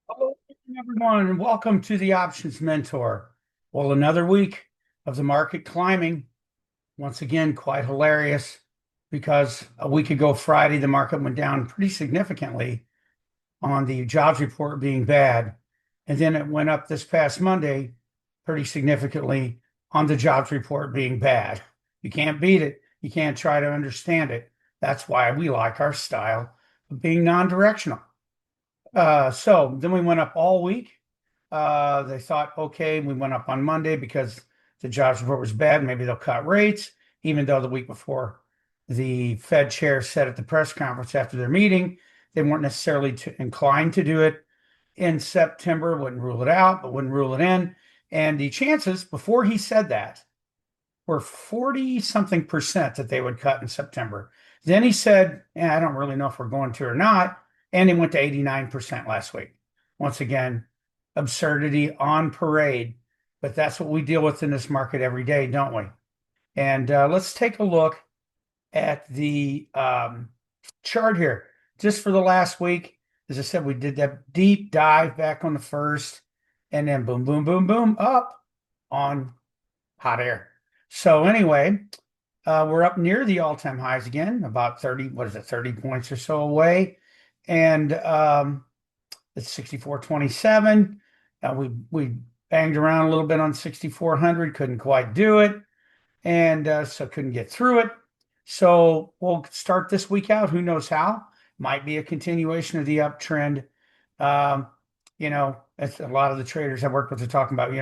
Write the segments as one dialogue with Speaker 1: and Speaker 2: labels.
Speaker 1: Hello, everyone, and welcome to the Options Mentor. Well, another week of the market climbing. Once again, quite hilarious because a week ago, Friday, the market went down pretty significantly on the jobs report being bad. And then it went up this past Monday pretty significantly on the jobs report being bad. You can't beat it. You can't try to understand it. That's why we like our style of being non-directional. So then we went up all week. They thought, okay, we went up on Monday because the jobs report was bad. Maybe they'll cut rates, even though the week before the Fed chair said at the press conference after their meeting, they weren't necessarily inclined to do it in September, wouldn't rule it out, but wouldn't rule it in. And the chances before he said that were 40 something percent that they would cut in September. Then he said, I don't really know if we're going to or not. And he went to 89% last week. Once again, absurdity on parade. But that's what we deal with in this market every day, don't we? And let's take a look at the chart here. Just for the last week, as I said, we did that deep dive back on the first, and then boom, boom, boom, boom, up on hot air. So anyway, we're up near the all-time highs again, about 30, what is it, 30 points or so away. And it's 64.27. We banged around a little bit on 6,400, couldn't quite do it. And so couldn't get through it. So we'll start this week out. Who knows how? Might be a continuation of the uptrend. Um, it's a lot of the traders I work with are talking about,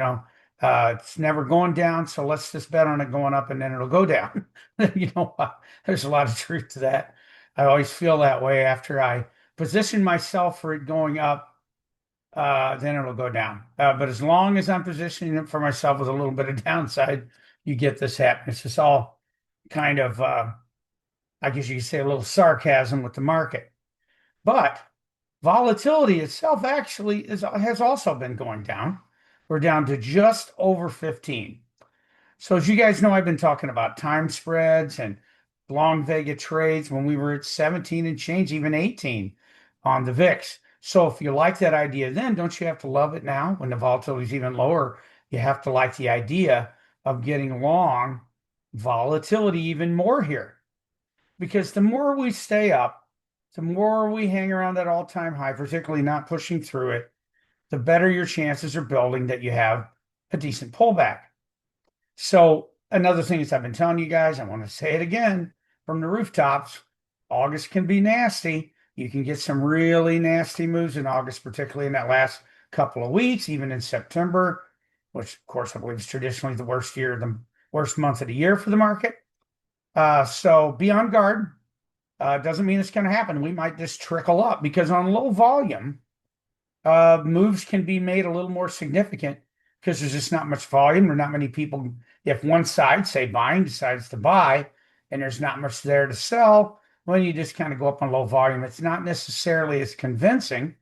Speaker 1: it's never going down, so let's just bet on it going up and then it'll go down. There's a lot of truth to that. I always feel that way after I position myself for it going up, then it'll go down. But as long as I'm positioning it for myself with a little bit of downside, you get this happening. It's just all kind of, I guess you could say, a little sarcasm with the market. But volatility itself actually has also been going down. We're down to just over 15. So as you guys know, I've been talking about time spreads and long Vega trades when we were at 17 and change, even 18 on the VIX. So if you like that idea, then don't you have to love it now when the volatility is even lower? You have to like the idea of getting long volatility even more here. Because the more we stay up, the more we hang around that all-time high, particularly not pushing through it, the better your chances are building that you have a decent pullback. So another thing is I've been telling you guys, I want to say it again from the rooftops, August can be nasty. You can get some really nasty moves in August, particularly in that last couple of weeks, even in September, which of course I believe is traditionally the worst month of the year for the market. So be on guard. Doesn't mean it's going to happen. We might just trickle up because on low volume, moves can be made a little more significant because there's just not much volume. There are not many people. If one side, say buying, decides to buy and there's not much there to sell, well, you just kind of go up on low volume. It's not necessarily as convincing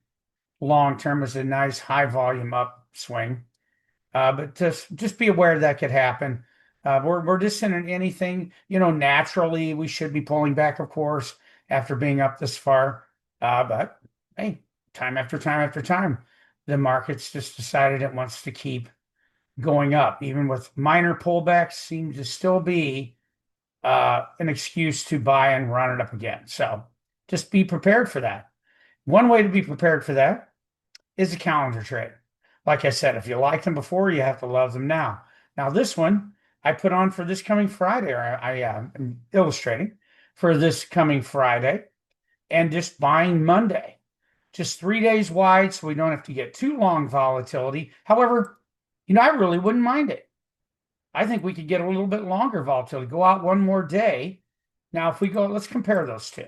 Speaker 1: long term as a nice high volume upswing. But just be aware that could happen. We're just in anything, naturally we should be pulling back, of course, after being up this far. But hey, time after time after time, the market's just decided it wants to keep going up, even with minor pullbacks, seem to still be an excuse to buy and run it up again. So just be prepared for that. One way to be prepared for that is a calendar trade. Like I said, if you liked them before, you have to love them now. Now, this one I put on for this coming Friday, or I am illustrating for this coming Friday, and just buying Monday. Just 3 days wide, so we don't have to get too long volatility. However, I really wouldn't mind it. I think we could get a little bit longer volatility, go out one more day. Now, if we go, let's compare those two.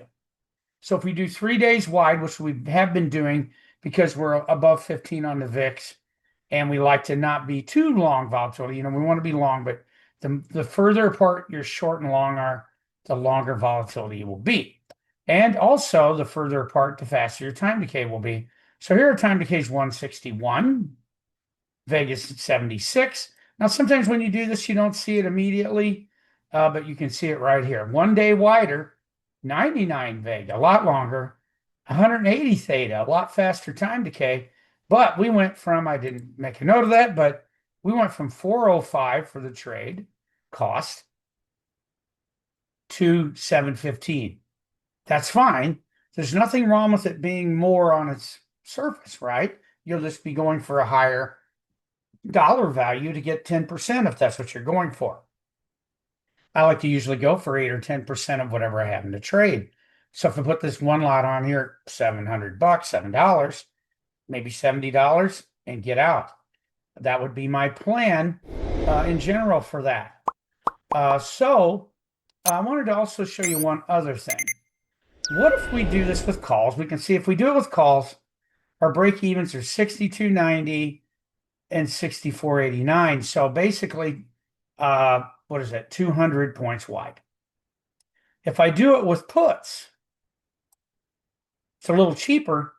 Speaker 1: So if we do 3 days wide, which we have been doing because we're above 15 on the VIX, and we like to not be too long volatility. We want to be long, but the further apart your short and long are, the longer volatility will be. And also, the further apart, the faster your time decay will be. So here, our time decay is 161, Vegas at 76. Now, sometimes when you do this, you don't see it immediately, but you can see it right here. 1 day wider, 99 Vega, a lot longer, 180 Theta, a lot faster time decay, But we went from, I didn't make a note of that, but we went from 405 for the trade cost to 715. That's fine. There's nothing wrong with it being more on its surface, right? You'll just be going for a higher dollar value to get 10% if that's what you're going for. I like to usually go for 8 or 10% of whatever I have in the trade. So if I put this one lot on here, $700, $7, maybe $70 and get out. That would be my plan in general for that. So I wanted to also show you one other thing. What if we do this with calls? We can see if we do it with calls, our break evens are 62.90 and 64.89. So basically, what is that? 200 points wide. If I do it with puts, it's a little cheaper.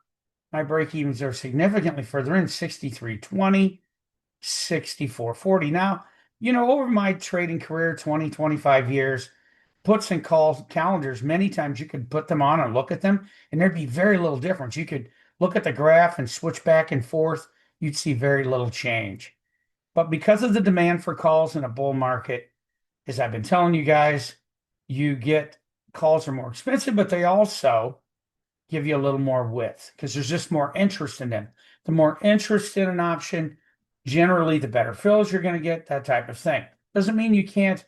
Speaker 1: My break evens are significantly further in, 63.20, 64.40. Now, over my trading career, 20, 25 years, puts and calls calendars, many times you could put them on and look at them, and there'd be very little difference. You could look at the graph and switch back and forth. You'd see very little change. But because of the demand for calls in a bull market, as I've been telling you guys, you get calls are more expensive, but they also give you a little more width because there's just more interest in them. The more interest in an option, generally the better fills you're going to get, that type of thing. Doesn't mean you can't,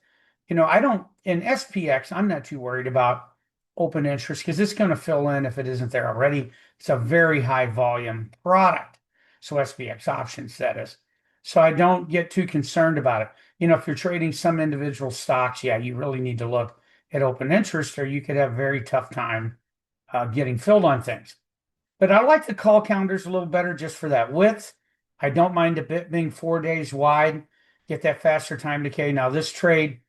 Speaker 1: I don't, in SPX, I'm not too worried about open interest because it's going to fill in if it isn't there already. It's a very high volume product. So SPX options, that is. So I don't get too concerned about it. If you're trading some individual stocks, yeah, you really need to look at open interest or you could have a very tough time getting filled on things. But I like the call calendars a little better just for that width. I don't mind a bit being 4 days wide, get that faster time decay. Now this trade,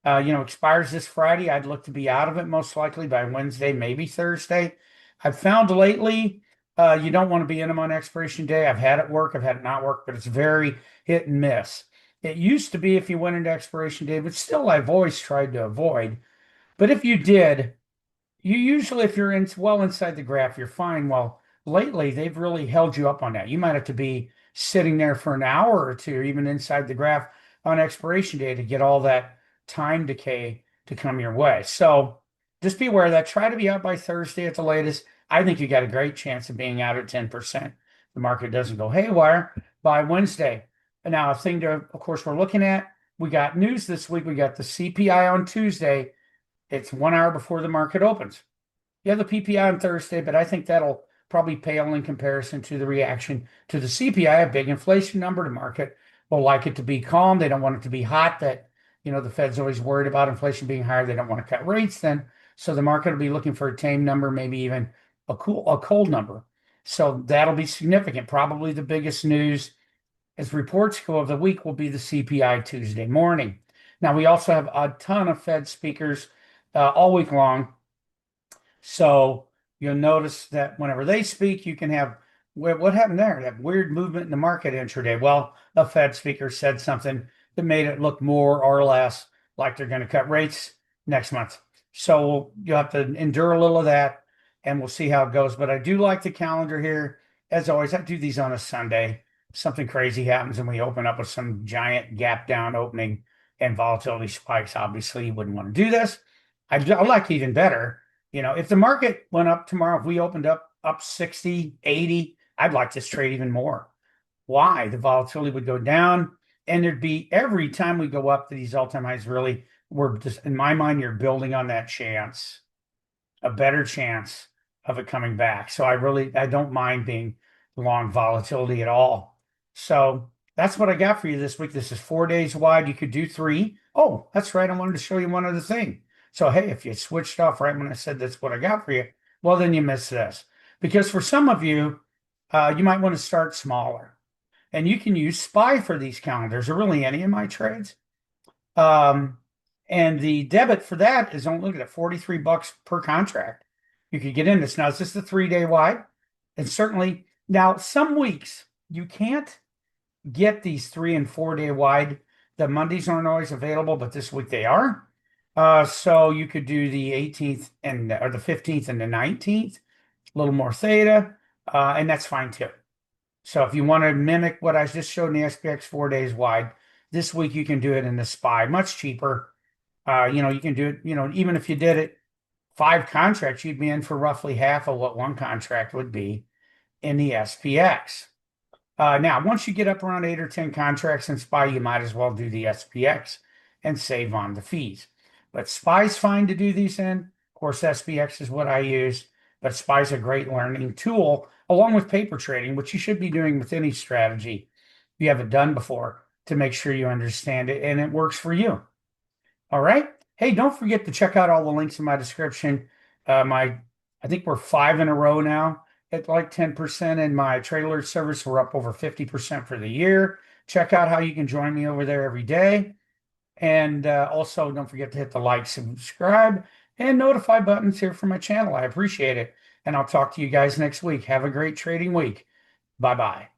Speaker 1: expires this Friday. I'd look to be out of it most likely by Wednesday, maybe Thursday. I've found lately you don't want to be in them on expiration day. I've had it work, I've had it not work, but it's very hit and miss. It used to be if you went into expiration day, but still I've always tried to avoid. But if you did, you usually, if you're well inside the graph, you're fine. Well, lately they've really held you up on that. You might have to be sitting there for an hour or two, even inside the graph on expiration day to get all that time decay to come your way. So just be aware of that. Try to be out by Thursday at the latest. I think you got a great chance of being out at 10%. The market doesn't go haywire by Wednesday. And now a thing to, of course, we're looking at, we got news this week. We got the CPI on Tuesday. It's 1 hour before the market opens. You have the PPI on Thursday, but I think that'll probably pale in comparison to the reaction to the CPI, a big inflation number. The market will like it to be calm. They don't want it to be hot. That, the Fed's always worried about inflation being higher. They don't want to cut rates then. So the market will be looking for a tame number, maybe even a cold number. So that'll be significant. Probably the biggest news as reports go of the week will be the CPI Tuesday morning. Now, we also have a ton of Fed speakers all week long. So you'll notice that whenever they speak, you can have, what happened there? That weird movement in the market intraday. Well, a Fed speaker said something that made it look more or less like they're going to cut rates next month. So you'll have to endure a little of that and we'll see how it goes. But I do like the calendar here. As always, I do these on a Sunday. Something crazy happens and we open up with some giant gap down opening and volatility spikes. Obviously, you wouldn't want to do this. I like even better. If the market went up tomorrow, if we opened up 60, 80, I'd like this trade even more. Why? The volatility would go down and there'd be every time we go up to these all-time highs, really, we're just, in my mind, you're building on that chance, a better chance of it coming back. So I don't mind being long volatility at all. So that's what I got for you this week. This is 4 days wide. You could do 3. Oh, that's right. I wanted to show you one other thing. So, hey, if you switched off right when I said that's what I got for you, well, then you missed this. Because for some of you, you might want to start smaller. And you can use SPY for these calendars, or really any of my trades. And the debit for that is only, look at it, $43 per contract. You could get in this. Now, it's just a 3-day wide. And certainly, now, some weeks you can't get these 3 and 4 day wide. The Mondays aren't always available, but this week they are. So you could do the 18th or the 15th and the 19th, a little more theta, and that's fine too. So if you want to mimic what I just showed in the SPX 4 days wide, this week you can do it in the SPY, much cheaper. You can do it, even if you did it 5 contracts, you'd be in for roughly half of what one contract would be in the SPX. Now, once you get up around 8 or 10 contracts in SPY, you might as well do the SPX and save on the fees. But SPY's fine to do these in. Of course, SPX is what I use, but SPY's a great learning tool along with paper trading, which you should be doing with any strategy you haven't done before to make sure you understand it and it works for you. All right. Hey, don't forget to check out all the links in my description. I think we're 5 in a row now at like 10% in my trade alert service. We're up over 50% for the year. Check out how you can join me over there every day. And also don't forget to hit the like, subscribe, and notify buttons here for my channel. I appreciate it. And I'll talk to you guys next week. Have a great trading week. Bye-bye.